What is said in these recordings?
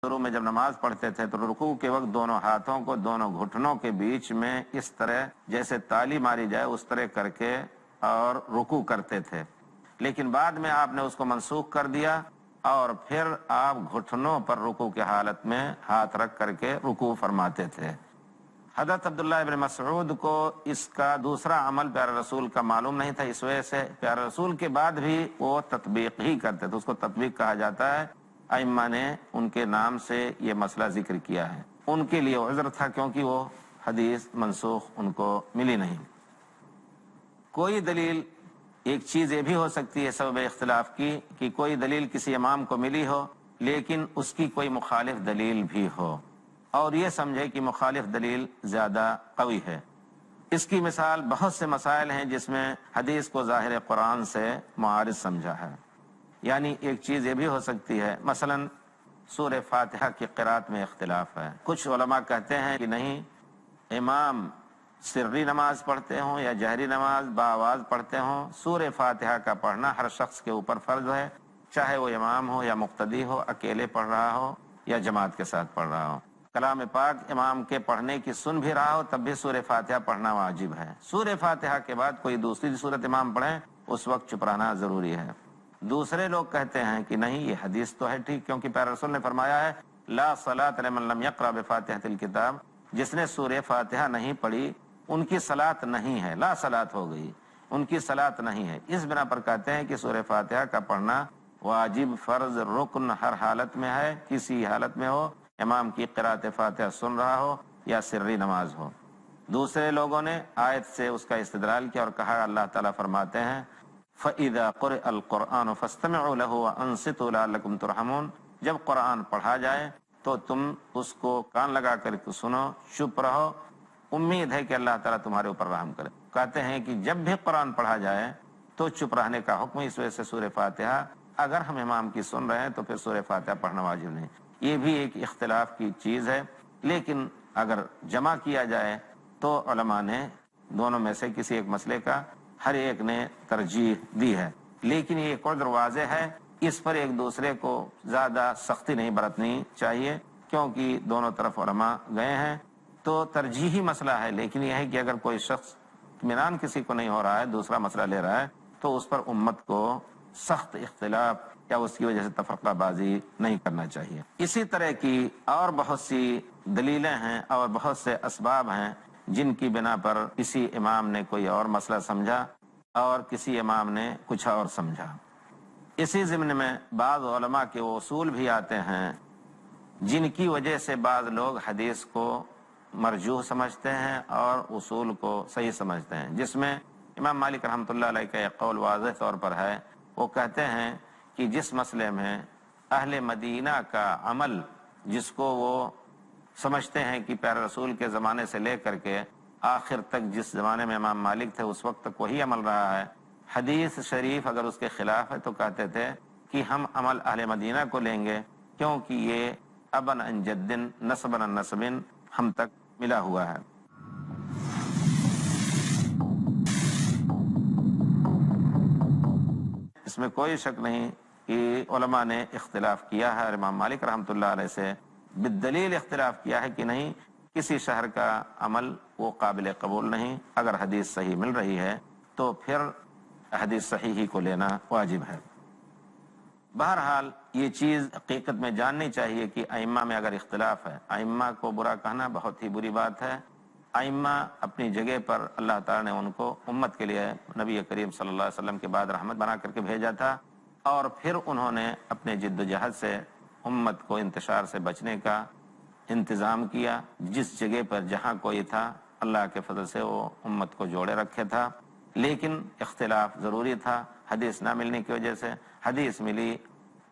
شروع میں جب نماز پڑھتے تھے تو رکوع کے وقت دونوں ہاتھوں کو دونوں گھٹنوں کے بیچ میں اس طرح جیسے تالی ماری جائے اس طرح کر کے اور رکوع کرتے تھے، لیکن بعد میں آپ نے اس کو منسوخ کر دیا اور پھر آپ گھٹنوں پر رکوع کی حالت میں ہاتھ رکھ کر کے رکوع فرماتے تھے۔ حضرت عبداللہ ابن مسعود کو اس کا دوسرا عمل پیارے رسول کا معلوم نہیں تھا، اس وجہ سے پیارے رسول کے بعد بھی وہ تطبیق ہی کرتے تھے، اس کو تطبیق کہا جاتا ہے۔ ائمہ نے ان کے نام سے یہ مسئلہ ذکر کیا ہے۔ ان کے لیے عذر تھا کیونکہ وہ حدیث منسوخ ان کو ملی نہیں۔ کوئی دلیل، ایک چیز یہ بھی ہو سکتی ہے سبب اختلاف کی کہ کوئی دلیل کسی امام کو ملی ہو لیکن اس کی کوئی مخالف دلیل بھی ہو اور یہ سمجھے کہ مخالف دلیل زیادہ قوی ہے۔ اس کی مثال بہت سے مسائل ہیں جس میں حدیث کو ظاہر قرآن سے معارض سمجھا ہے۔ یعنی ایک چیز یہ بھی ہو سکتی ہے، مثلا سورہ فاتحہ کی قرات میں اختلاف ہے۔ کچھ علماء کہتے ہیں کہ نہیں، امام سری نماز پڑھتے ہوں یا جہری نماز باآواز پڑھتے ہوں، سورہ فاتحہ کا پڑھنا ہر شخص کے اوپر فرض ہے، چاہے وہ امام ہو یا مقتدی ہو، اکیلے پڑھ رہا ہو یا جماعت کے ساتھ پڑھ رہا ہو۔ کلام پاک امام کے پڑھنے کی سن بھی رہا ہو تب بھی سورہ فاتحہ پڑھنا واجب ہے۔ سورہ فاتحہ کے بعد کوئی دوسری سورت امام پڑھیں اس وقت چپ رہنا ضروری ہے۔ دوسرے لوگ کہتے ہیں کہ نہیں، یہ حدیث تو ہے ٹھیک، کیونکہ پیارے رسول نے فرمایا ہے لا صلاۃ لمن لم یقرأ بفاتحۃ الکتاب، جس نے سورہ فاتحہ نہیں پڑھی ان کی صلاۃ نہیں ہے، لا صلاۃ ہو گئی، ان کی صلاۃ نہیں ہے۔ اس بنا پر کہتے ہیں کہ سورہ فاتحہ کا پڑھنا واجب، فرض، رکن ہر حالت میں ہے، کسی حالت میں ہو، امام کی قرات فاتحہ سن رہا ہو یا سری نماز ہو۔ دوسرے لوگوں نے آیت سے اس کا استدلال کیا اور کہا اللہ تعالیٰ فرماتے ہیں فَإِذَا قُرِئَ الْقُرْآنُ فَاسْتَمِعُوا لَهُ وَأَنصِتُوا لَعَلَّكُمْ تُرْحَمُونَ، جب قرآن پڑھا جائے تو تم اس کو کان لگا کر کے سنو، چپ رہو، امید ہے کہ اللہ تعالیٰ تمہارے اوپر رحم کرے۔ کہتے ہیں کہ جب بھی قرآن پڑھا جائے تو چپ رہنے کا حکم، اس وجہ سے سورہ فاتحہ اگر ہم امام کی سن رہے ہیں تو پھر سورہ فاتحہ پڑھنا واجب نہیں۔ یہ بھی ایک اختلاف کی چیز ہے، لیکن اگر جمع کیا جائے تو علماء نے دونوں میں سے کسی ایک مسئلے کا ہر ایک نے ترجیح دی ہے، لیکن یہ قدر واضح ہے، اس پر ایک دوسرے کو زیادہ سختی نہیں برتنی چاہیے کیونکہ دونوں طرف علماء گئے ہیں تو ترجیحی مسئلہ ہے۔ لیکن یہ ہے کہ اگر کوئی شخص اطمینان کسی کو نہیں ہو رہا ہے، دوسرا مسئلہ لے رہا ہے تو اس پر امت کو سخت اختلاف یا اس کی وجہ سے تفرقہ بازی نہیں کرنا چاہیے۔ اسی طرح کی اور بہت سی دلیلیں ہیں اور بہت سے اسباب ہیں جن کی بنا پر کسی امام نے کوئی اور مسئلہ سمجھا اور کسی امام نے کچھ اور سمجھا۔ اسی ضمن میں بعض علماء کے اصول بھی آتے ہیں جن کی وجہ سے بعض لوگ حدیث کو مرجوح سمجھتے ہیں اور اصول کو صحیح سمجھتے ہیں، جس میں امام مالک رحمۃ اللہ علیہ کا ایک قول واضح طور پر ہے۔ وہ کہتے ہیں کہ جس مسئلے میں اہل مدینہ کا عمل، جس کو وہ سمجھتے ہیں کہ پیارے رسول کے زمانے سے لے کر کے آخر تک جس زمانے میں امام مالک تھے اس وقت تک وہی عمل رہا ہے، حدیث شریف اگر اس کے خلاف ہے تو کہتے تھے کہ ہم عمل اہل مدینہ کو لیں گے کیونکہ یہ ابن عن جد نسبا عن نسب ہم تک ملا ہوا ہے۔ اس میں کوئی شک نہیں کہ علماء نے اختلاف کیا ہے اور امام مالک رحمۃ اللہ علیہ سے بالدلیل اختلاف کیا ہے کہ نہیں، کسی شہر کا عمل وہ قابل قبول نہیں، اگر حدیث صحیح مل رہی ہے تو پھر حدیث صحیح ہی کو لینا واجب ہے۔ بہرحال یہ چیز حقیقت میں جاننی چاہیے کہ ائمہ میں اگر اختلاف ہے، ائمہ کو برا کہنا بہت ہی بری بات ہے۔ ائمہ اپنی جگہ پر اللہ تعالیٰ نے ان کو امت کے لیے نبی کریم صلی اللہ علیہ وسلم کے بعد رحمت بنا کر کے بھیجا تھا، اور پھر انہوں نے اپنے جد و جہد سے امت کو انتشار سے بچنے کا انتظام کیا۔ جس جگہ پر جہاں کوئی تھا اللہ کے فضل سے وہ امت کو جوڑے رکھے تھا، لیکن اختلاف ضروری تھا حدیث نہ ملنے کی وجہ سے۔ حدیث ملی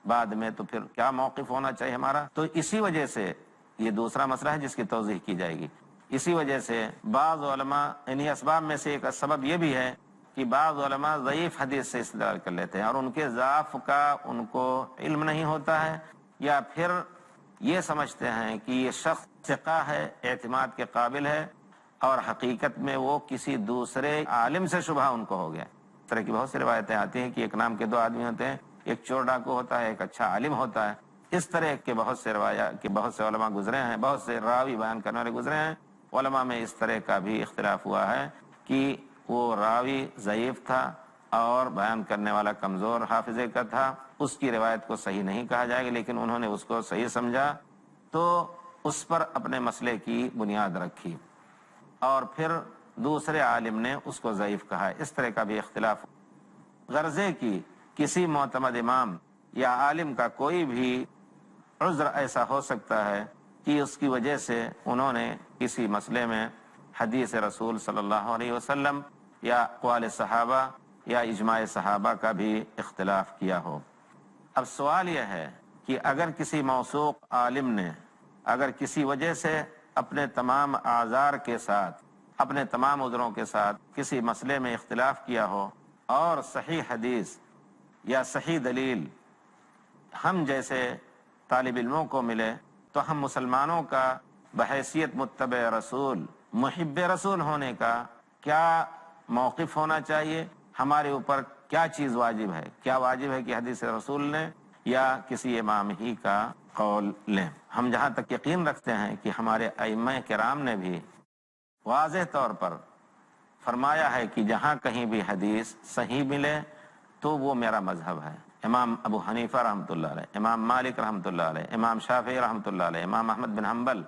بعد میں تو پھر کیا موقف ہونا چاہیے ہمارا، تو اسی وجہ سے یہ دوسرا مسئلہ ہے جس کی توضیح کی جائے گی۔ اسی وجہ سے بعض علماء، انہی اسباب میں سے ایک سبب یہ بھی ہے کہ بعض علماء ضعیف حدیث سے استدلال کر لیتے ہیں اور ان کے ضعف کا ان کو علم نہیں ہوتا ہے، یا پھر یہ سمجھتے ہیں کہ یہ شخص ثقہ ہے، اعتماد کے قابل ہے، اور حقیقت میں وہ کسی دوسرے عالم سے شبہ ان کو ہو گیا۔ اس طرح کی بہت سی روایتیں آتی ہیں کہ ایک نام کے دو آدمی ہوتے ہیں، ایک چور ڈاکو ہوتا ہے، ایک اچھا عالم ہوتا ہے، اس طرح کے بہت سے روایات کے بہت سے علماء گزرے ہیں، بہت سے راوی بیان کرنے والے گزرے ہیں، علماء میں اس طرح کا بھی اختلاف ہوا ہے کہ وہ راوی ضعیف تھا اور بیان کرنے والا کمزور حافظے کا تھا، اس کی روایت کو صحیح نہیں کہا جائے گا، لیکن انہوں نے اس کو صحیح سمجھا تو اس پر اپنے مسئلے کی بنیاد رکھی، اور پھر دوسرے عالم نے اس کو ضعیف کہا۔ اس طرح کا بھی اختلاف غرضے کی کسی معتمد امام یا عالم کا کوئی بھی عذر ایسا ہو سکتا ہے کہ اس کی وجہ سے انہوں نے کسی مسئلے میں حدیث رسول صلی اللہ علیہ وسلم یا اقوال صحابہ یا اجماع صحابہ کا بھی اختلاف کیا ہو۔ اب سوال یہ ہے کہ اگر کسی موثوق عالم نے اگر کسی وجہ سے اپنے تمام اعذار کے ساتھ، اپنے تمام عذروں کے ساتھ کسی مسئلے میں اختلاف کیا ہو اور صحیح حدیث یا صحیح دلیل ہم جیسے طالب علموں کو ملے تو ہم مسلمانوں کا بحیثیت متبع رسول، محب رسول ہونے کا کیا موقف ہونا چاہیے، ہمارے اوپر کیا چیز واجب ہے، کیا واجب ہے کہ حدیث رسول لیں یا کسی امام ہی کا قول لیں۔ ہم جہاں تک یقین رکھتے ہیں کہ ہمارے ائمہ کرام نے بھی واضح طور پر فرمایا ہے کہ جہاں کہیں بھی حدیث صحیح ملے تو وہ میرا مذہب ہے۔ امام ابو حنیفہ رحمۃ اللہ علیہ، امام مالک رحمۃ اللہ علیہ، امام شافعی رحمۃ اللہ علیہ، امام احمد بن حنبل،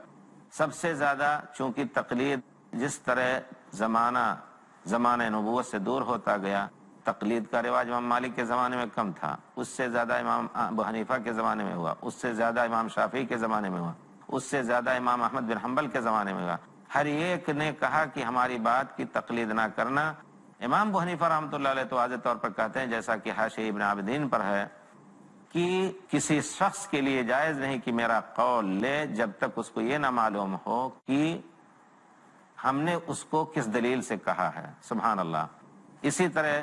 سب سے زیادہ چونکہ تقلید جس طرح زمانہ نبوت سے دور ہوتا گیا، تقلید کا رواج امام مالک کے زمانے میں کم تھا، اس سے زیادہ امام ابو حنیفہ کے زمانے میں ہوا، اس سے زیادہ امام شافعی کے زمانے میں ہوا، اس سے زیادہ امام احمد بن حنبل کے زمانے میں ہوا۔ ہر ایک نے کہا کہ ہماری بات کی تقلید نہ کرنا۔ امام ابو حنیفہ رحمۃ اللہ علیہ تو واضح طور پر کہتے ہیں، جیسا کہ حاشیہ ابن عابدین پر ہے، کہ کسی شخص کے لیے جائز نہیں کہ میرا قول لے جب تک اس کو یہ نہ معلوم ہو کہ ہم نے اس کو کس دلیل سے کہا ہے۔ سبحان اللہ۔ اسی طرح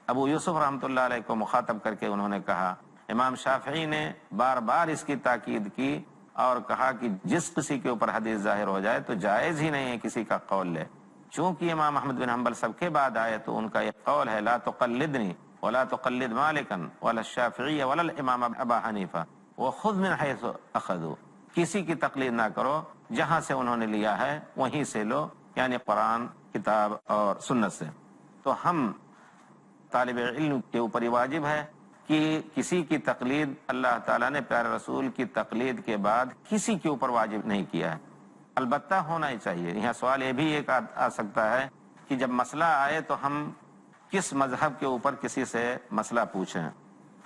ابو یوسف رحمۃ اللہ علیہ کو مخاطب کر کے انہوں نے کہا، امام شافعی نے بار بار اس کی تاکید کی اور کہا کہ جس کسی کے اوپر حدیث ظاہر ہو جائے تو جائز ہی نہیں ہے کسی کا قول لے۔ چونکہ امام احمد بن حنبل سب کے بعد آئے تو ان کا ایک قول ہے، لا تقلدنی ولا تقلد مالکا ولا الشافعی ولا الامام ابا حنیفہ وخذ من حیث اخذوا، کسی کی تقلید نہ کرو، جہاں سے انہوں نے لیا ہے وہیں سے لو، یعنی قرآن، کتاب اور سنت سے۔ تو ہم طالب علم کے اوپر یہ واجب ہے کہ کسی کی تقلید اللہ تعالیٰ نے پیارے رسول کی تقلید کے بعد کسی کے اوپر واجب نہیں کیا ہے، البتہ ہونا ہی چاہیے۔ یہاں سوال یہ بھی ایک آ سکتا ہے کہ جب مسئلہ آئے تو ہم کس مذہب کے اوپر کسی سے مسئلہ پوچھیں۔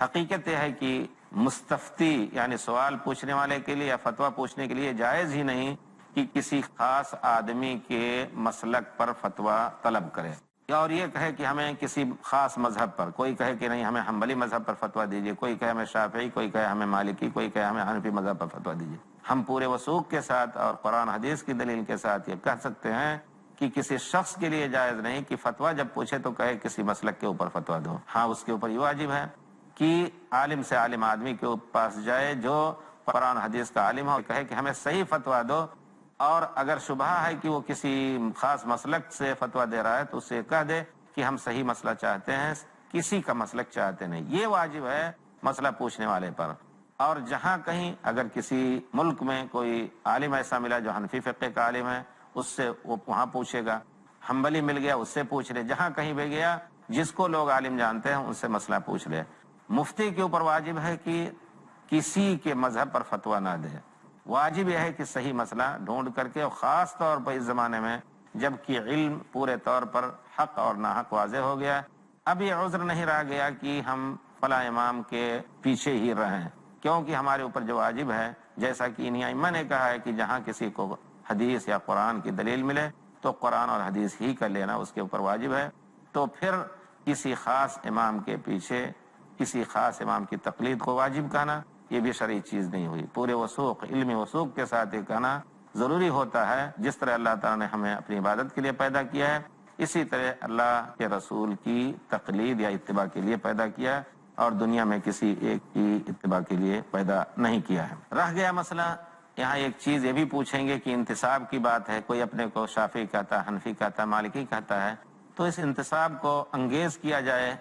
حقیقت یہ ہے کہ مستفتی یعنی سوال پوچھنے والے کے لیے یا فتویٰ پوچھنے کے لیے جائز ہی نہیں کہ کسی خاص آدمی کے مسلک پر فتویٰ طلب کرے، اور یہ کہے کہ ہمیں کسی خاص مذہب پر، کوئی کہے کہ نہیں ہمیں حنبلی مذہب پر فتویٰ دیجیے، کوئی کہے ہمیں شافعی، کوئی کہے ہمیں مالکی، کوئی کہے ہمیں حنفی مذہب پر فتویٰ دیجیے۔ ہم پورے وثوق کے ساتھ اور قرآن حدیث کی دلیل کے ساتھ یہ کہہ سکتے ہیں کہ کسی شخص کے لیے جائز نہیں کہ فتویٰ جب پوچھے تو کہے کسی مسلک کے اوپر فتویٰ دو۔ ہاں، اس کے اوپر یہ واجب ہے کہ عالم سے عالم آدمی کے پاس جائے جو قرآن حدیث کا عالم ہو، کہے کہ ہمیں صحیح فتویٰ دو، اور اگر شبہ ہے کہ وہ کسی خاص مسلک سے فتویٰ دے رہا ہے تو اسے کہہ دے کہ ہم صحیح مسئلہ چاہتے ہیں، کسی کا مسلک چاہتے نہیں۔ یہ واجب ہے مسئلہ پوچھنے والے پر۔ اور جہاں کہیں اگر کسی ملک میں کوئی عالم ایسا ملا جو حنفی فقہ کا عالم ہے، اس سے وہ وہاں پوچھے گا، حنبلی مل گیا اس سے پوچھ لے، جہاں کہیں بھی گیا جس کو لوگ عالم جانتے ہیں ان سے مسئلہ پوچھ لے۔ مفتی کے اوپر واجب ہے کہ کسی کے مذہب پر فتویٰ نہ دے، واجب یہ ہے کہ صحیح مسئلہ ڈھونڈ کر کے، اور خاص طور پر اس زمانے میں جب کہ علم پورے طور پر حق اور ناحق واضح ہو گیا، اب یہ عذر نہیں رہ گیا کہ ہم فلاں امام کے پیچھے ہی رہیں، کیونکہ ہمارے اوپر جو واجب ہے، جیسا کہ انہی ائمہ نے کہا ہے کہ جہاں کسی کو حدیث یا قرآن کی دلیل ملے تو قرآن اور حدیث ہی کا لینا اس کے اوپر واجب ہے۔ تو پھر کسی خاص امام کے پیچھے کسی خاص امام کی تقلید کو واجب کہنا یہ بھی شرعی چیز نہیں ہوئی۔ پورے وثوق، علمی وثوق کے ساتھ یہ کہنا ضروری ہوتا ہے۔ جس طرح اللہ تعالیٰ نے ہمیں اپنی عبادت کے لیے پیدا کیا ہے، اسی طرح اللہ کے رسول کی تقلید یا اتباع کے لیے پیدا کیا ہے، اور دنیا میں کسی ایک کی اتباع کے لیے پیدا نہیں کیا ہے۔ رہ گیا مسئلہ، یہاں ایک چیز یہ بھی پوچھیں گے کہ انتساب کی بات ہے، کوئی اپنے کو شافعی کہتا ہے، حنفی کہتا ہے، مالکی کہتا ہے، تو اس انتساب کو انگیز کیا جائے،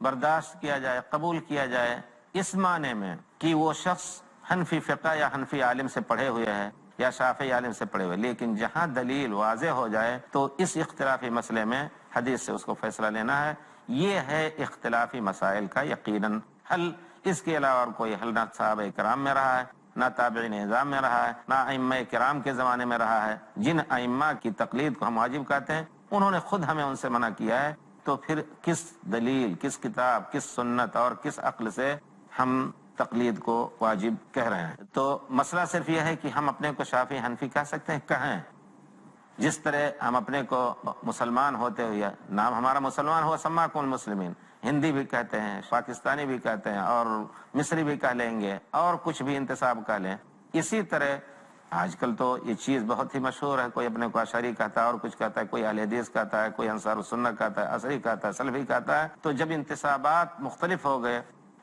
برداشت کیا جائے، قبول کیا جائے، اس معنی میں کہ وہ شخص حنفی فقہ یا حنفی عالم سے پڑھے ہوئے ہیں یا شافعی عالم سے پڑھے ہوئے، لیکن جہاں دلیل واضح ہو جائے تو اس اختلافی مسئلے میں حدیث سے اس کو فیصلہ لینا ہے. یہ ہے اختلافی مسائل کا یقیناً حل. اس کے علاوہ اور کوئی حل نہ صحابہ کرام میں رہا ہے، نہ تابعین نظام میں رہا ہے، نہ ائمہ کرام کے زمانے میں رہا ہے. جن ائمہ کی تقلید کو ہم واجب کہتے ہیں انہوں نے خود ہمیں ان سے منع کیا ہے، تو پھر کس دلیل، کس کتاب، کس سنت اور کس عقل سے ہم تقلید کو واجب کہہ رہے ہیں؟ تو مسئلہ صرف یہ ہے کہ ہم اپنے کو شافعی حنفی کہہ سکتے ہیں، کہیں. جس طرح ہم اپنے کو مسلمان ہوتے ہوئے، نام ہمارا مسلمان ہوا سماکم المسلمین، ہندی بھی کہتے ہیں، پاکستانی بھی کہتے ہیں، اور مصری بھی کہہ لیں گے، اور کچھ بھی انتساب کہہ لیں. اسی طرح آج کل تو یہ چیز بہت ہی مشہور ہے، کوئی اپنے کو اشعری کہتا ہے اور کچھ کہتا ہے، کوئی اہل حدیث کہتا ہے، کوئی انصار السنہ کہتا ہے، اشعری کہتا ہے، سلفی کہتا ہے. تو جب انتسابات مختلف ہو گئے،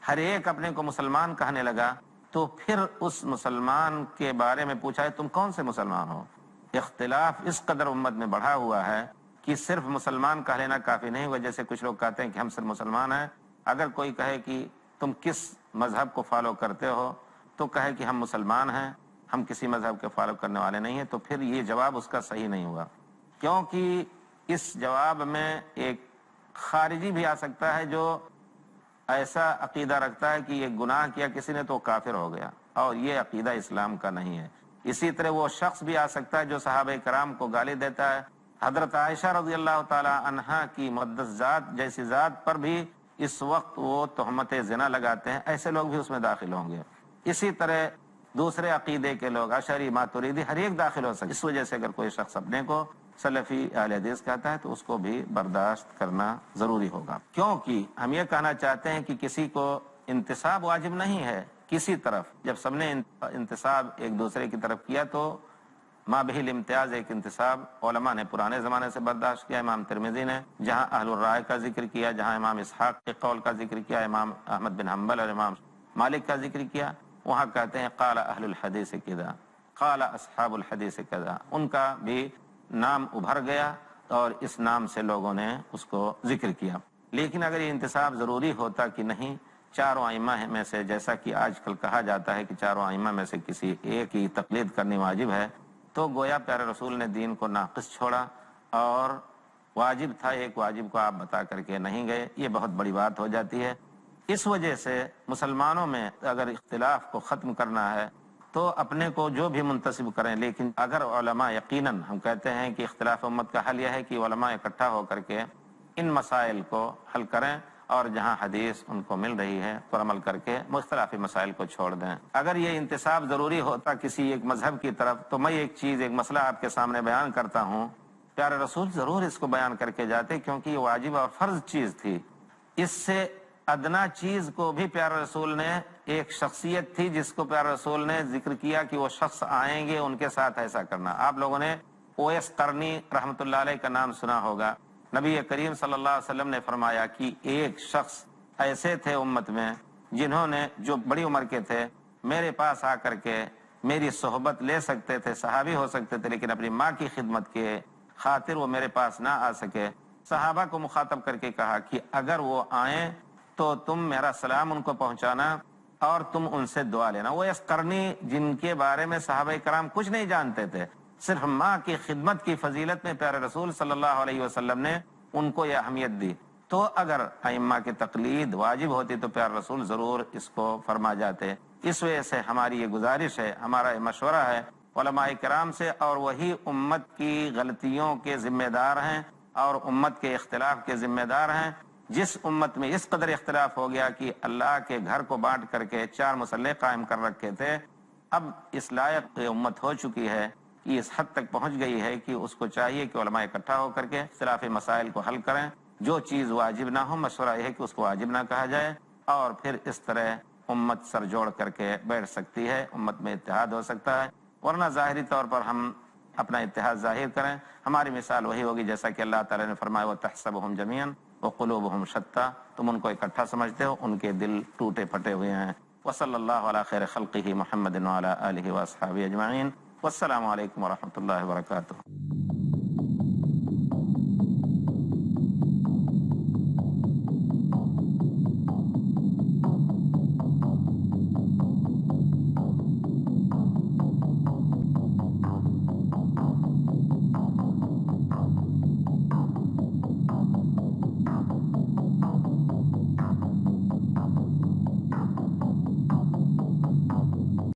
ہر ایک اپنے کو مسلمان کہنے لگا، تو پھر اس مسلمان کے بارے میں پوچھا ہے تم کون سے مسلمان ہو؟ اختلاف اس قدر امت میں بڑھا ہوا ہے کہ صرف مسلمان کہہ لینا کافی نہیں ہوا. جیسے کچھ لوگ کہتے ہیں کہ ہم صرف مسلمان ہیں، اگر کوئی کہے کہ تم کس مذہب کو فالو کرتے ہو تو کہے کہ ہم مسلمان ہیں، ہم کسی مذہب کے فالو کرنے والے نہیں ہیں، تو پھر یہ جواب اس کا صحیح نہیں ہوا. کیونکہ اس جواب میں ایک خارجی بھی آ سکتا ہے جو ایسا عقیدہ رکھتا ہے کہ یہ گناہ کیا کسی نے تو کافر ہو گیا، اور یہ عقیدہ اسلام کا نہیں ہے. اسی طرح وہ شخص بھی آ سکتا ہے جو صحابہ کرام کو گالی دیتا ہے. حضرت عائشہ رضی اللہ تعالی عنہا کی مقدس ذات جیسی ذات پر بھی اس وقت وہ تہمت زنا لگاتے ہیں، ایسے لوگ بھی اس میں داخل ہوں گے. اسی طرح دوسرے عقیدے کے لوگ، اشعری، ماتریدی، ہر ایک داخل ہو سکتے. اس وجہ سے اگر کوئی شخص اپنے کو سلفی اہل حدیث کہتا ہے تو اس کو بھی برداشت کرنا ضروری ہوگا. کیونکہ ہم یہ کہنا چاہتے ہیں کہ کسی کو انتساب واجب نہیں ہے کسی طرف. جب سب نے انتساب ایک دوسرے کی طرف کیا تو ما بہل امتیاز ایک انتساب علماء نے پرانے زمانے سے برداشت کیا. امام ترمذی نے جہاں اہل الرائے کا ذکر کیا، جہاں امام اسحاق کے قول کا ذکر کیا، امام احمد بن حنبل اور امام مالک کا ذکر کیا، وہاں کہتے ہیں قال اہل الحدیث کذا، قال اصحاب الحدیث کذا. ان کا بھی نام ابھر گیا اور اس نام سے لوگوں نے اس کو ذکر کیا. لیکن اگر یہ انتساب ضروری ہوتا کہ نہیں چاروں ائمہ میں سے، جیسا کہ آج کل کہا جاتا ہے کہ چاروں ائمہ میں سے کسی ایک کی تقلید کرنی واجب ہے، تو گویا پیارے رسول نے دین کو ناقص چھوڑا اور واجب تھا ایک واجب کو آپ بتا کر کے نہیں گئے. یہ بہت بڑی بات ہو جاتی ہے. اس وجہ سے مسلمانوں میں اگر اختلاف کو ختم کرنا ہے تو اپنے کو جو بھی منتسب کریں، لیکن اگر علماء، یقیناً ہم کہتے ہیں کہ اختلاف امت کا حل یہ ہے کہ علماء اکٹھا ہو کر کے ان مسائل کو حل کریں، اور جہاں حدیث ان کو مل رہی ہے پر عمل کر کے مختلفی مسائل کو چھوڑ دیں. اگر یہ انتساب ضروری ہوتا کسی ایک مذہب کی طرف تو میں ایک چیز، ایک مسئلہ آپ کے سامنے بیان کرتا ہوں. پیارے رسول ضرور اس کو بیان کر کے جاتے کیونکہ یہ واجب اور فرض چیز تھی. اس سے ادنا چیز کو بھی پیارے رسول نے، ایک شخصیت تھی جس کو پیارے رسول نے ذکر کیا کہ وہ شخص آئیں گے ان کے ساتھ ایسا کرنا. آپ لوگوں نے اویس قرنی رحمۃ اللہ علیہ کا نام سنا ہوگا. نبی کریم صلی اللہ علیہ وسلم نے فرمایا کہ ایک شخص ایسے تھے امت میں جنہوں نے، جو بڑی عمر کے تھے، میرے پاس آ کر کے میری صحبت لے سکتے تھے، صحابی ہو سکتے تھے، لیکن اپنی ماں کی خدمت کے خاطر وہ میرے پاس نہ آ سکے. صحابہ کو مخاطب کر کے کہا کہ اگر وہ آئیں تو تم میرا سلام ان کو پہنچانا اور تم ان سے دعا لینا. وہ اس قرنی جن کے بارے میں صحابہ کرام کچھ نہیں جانتے تھے، صرف ماں کی خدمت کی فضیلت میں پیارے رسول صلی اللہ علیہ وسلم نے ان کو یہ اہمیت دی. تو اگر ائمہ کی تقلید واجب ہوتی تو پیارے رسول ضرور اس کو فرما جاتے. اس وجہ سے ہماری یہ گزارش ہے، ہمارا یہ مشورہ ہے علماء کرام سے، اور وہی امت کی غلطیوں کے ذمہ دار ہیں اور امت کے اختلاف کے ذمہ دار ہیں. جس امت میں اس قدر اختلاف ہو گیا کہ اللہ کے گھر کو بانٹ کر کے 4 مسلح قائم کر رکھے تھے، اب اس لائق امت ہو چکی ہے کہ اس حد تک پہنچ گئی ہے کہ اس کو چاہیے کہ علماء اکٹھا ہو کر کے اختلافی مسائل کو حل کریں. جو چیز واجب نہ ہو، مشورہ یہ ہے کہ اس کو واجب نہ کہا جائے، اور پھر اس طرح امت سر جوڑ کر کے بیٹھ سکتی ہے، امت میں اتحاد ہو سکتا ہے. ورنہ ظاہری طور پر ہم اپنا اتحاد ظاہر کریں، ہماری مثال وہی ہوگی جیسا کہ اللہ تعالیٰ نے فرمایا وَتَحْسَبُهُمْ جَمِيعًا وَقُلُوبُهُمْ شَتَّىٰ. تم ان کو اکٹھا سمجھتے ہو، ان کے دل ٹوٹے پھٹے ہوئے ہیں. وصلی اللہ علی خیر خلقہ محمد وعلی آلہ واصحابہ اجمعین. والسلام علیکم ورحمۃ اللہ وبرکاتہ.